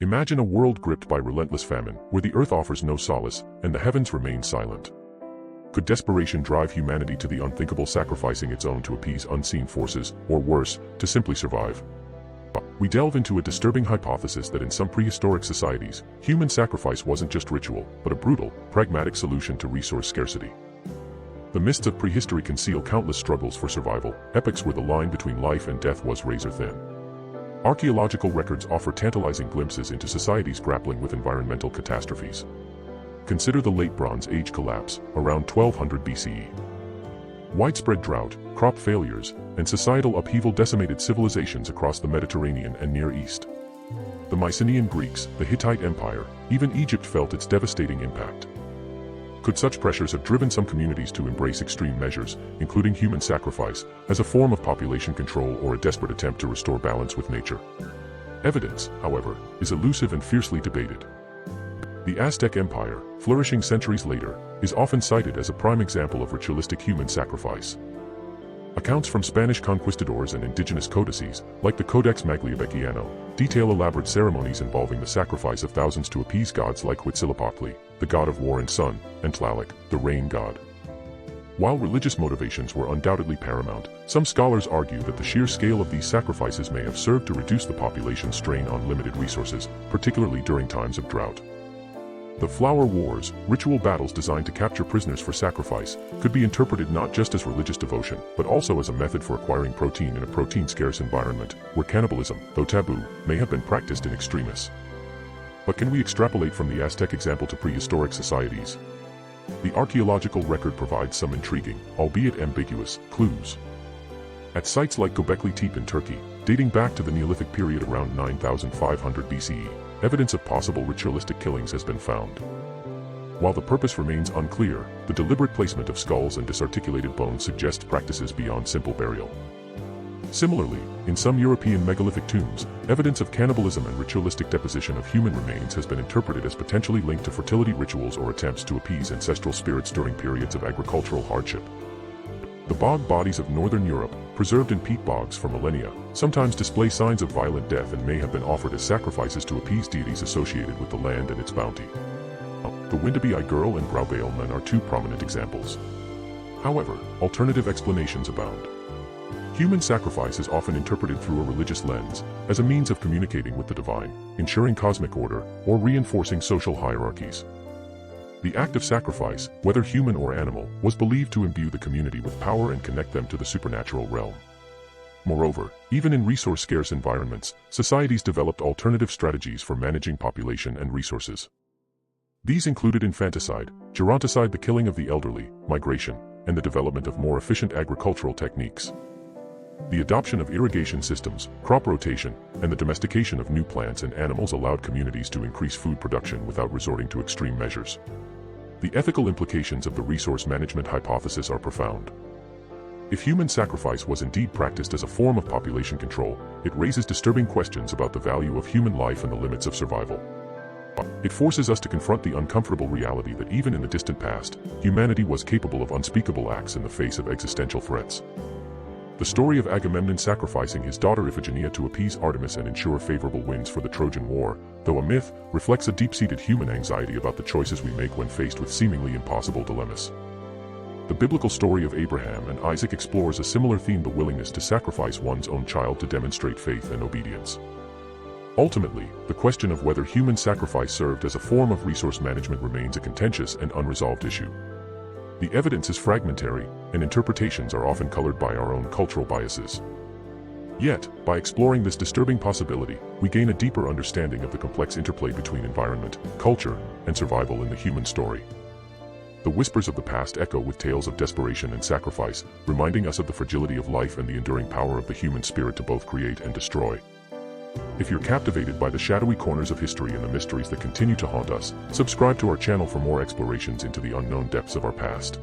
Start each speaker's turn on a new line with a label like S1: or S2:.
S1: Imagine a world gripped by relentless famine, where the earth offers no solace, and the heavens remain silent. Could desperation drive humanity to the unthinkable, sacrificing its own to appease unseen forces, or worse, to simply survive? We delve into a disturbing hypothesis that in some prehistoric societies, human sacrifice wasn't just ritual, but a brutal, pragmatic solution to resource scarcity. The mists of prehistory conceal countless struggles for survival, epochs where the line between life and death was razor-thin. Archaeological records offer tantalizing glimpses into societies grappling with environmental catastrophes. Consider the Late Bronze Age collapse, around 1200 BCE. Widespread drought, crop failures, and societal upheaval decimated civilizations across the Mediterranean and Near East. The Mycenaean Greeks, the Hittite Empire, even Egypt felt its devastating impact. Could such pressures have driven some communities to embrace extreme measures, including human sacrifice, as a form of population control or a desperate attempt to restore balance with nature? Evidence, however, is elusive and fiercely debated. The Aztec Empire, flourishing centuries later, is often cited as a prime example of ritualistic human sacrifice. Accounts from Spanish conquistadors and indigenous codices, like the Codex Magliabechiano, detail elaborate ceremonies involving the sacrifice of thousands to appease gods like Huitzilopochtli, the god of war and sun, and Tlaloc, the rain god. While religious motivations were undoubtedly paramount, some scholars argue that the sheer scale of these sacrifices may have served to reduce the population's strain on limited resources, particularly during times of drought. The Flower Wars, ritual battles designed to capture prisoners for sacrifice, could be interpreted not just as religious devotion, but also as a method for acquiring protein in a protein-scarce environment, where cannibalism, though taboo, may have been practiced in extremis. But can we extrapolate from the Aztec example to prehistoric societies? The archaeological record provides some intriguing, albeit ambiguous, clues. At sites like Göbekli Tepe in Turkey, dating back to the Neolithic period around 9500 BCE, evidence of possible ritualistic killings has been found. While the purpose remains unclear, the deliberate placement of skulls and disarticulated bones suggests practices beyond simple burial. Similarly, in some European megalithic tombs, evidence of cannibalism and ritualistic deposition of human remains has been interpreted as potentially linked to fertility rituals or attempts to appease ancestral spirits during periods of agricultural hardship. The bog bodies of northern Europe, preserved in peat bogs for millennia, sometimes display signs of violent death and may have been offered as sacrifices to appease deities associated with the land and its bounty. The Windabi girl and Graubeil men are two prominent examples. However, alternative explanations abound. Human sacrifice is often interpreted through a religious lens, as a means of communicating with the divine, ensuring cosmic order, or reinforcing social hierarchies. The act of sacrifice, whether human or animal, was believed to imbue the community with power and connect them to the supernatural realm. Moreover, even in resource-scarce environments, societies developed alternative strategies for managing population and resources. These included infanticide, geronticide, the killing of the elderly, migration, and the development of more efficient agricultural techniques. The adoption of irrigation systems, crop rotation, and the domestication of new plants and animals allowed communities to increase food production without resorting to extreme measures. The ethical implications of the resource management hypothesis are profound. If human sacrifice was indeed practiced as a form of population control, it raises disturbing questions about the value of human life and the limits of survival. It forces us to confront the uncomfortable reality that even in the distant past, humanity was capable of unspeakable acts in the face of existential threats. The story of Agamemnon sacrificing his daughter Iphigenia to appease Artemis and ensure favorable winds for the Trojan War, though a myth, reflects a deep-seated human anxiety about the choices we make when faced with seemingly impossible dilemmas. The biblical story of Abraham and Isaac explores a similar theme: the willingness to sacrifice one's own child to demonstrate faith and obedience. Ultimately, the question of whether human sacrifice served as a form of resource management remains a contentious and unresolved issue. The evidence is fragmentary, and interpretations are often colored by our own cultural biases. Yet, by exploring this disturbing possibility, we gain a deeper understanding of the complex interplay between environment, culture, and survival in the human story. The whispers of the past echo with tales of desperation and sacrifice, reminding us of the fragility of life and the enduring power of the human spirit to both create and destroy. If you're captivated by the shadowy corners of history and the mysteries that continue to haunt us, subscribe to our channel for more explorations into the unknown depths of our past.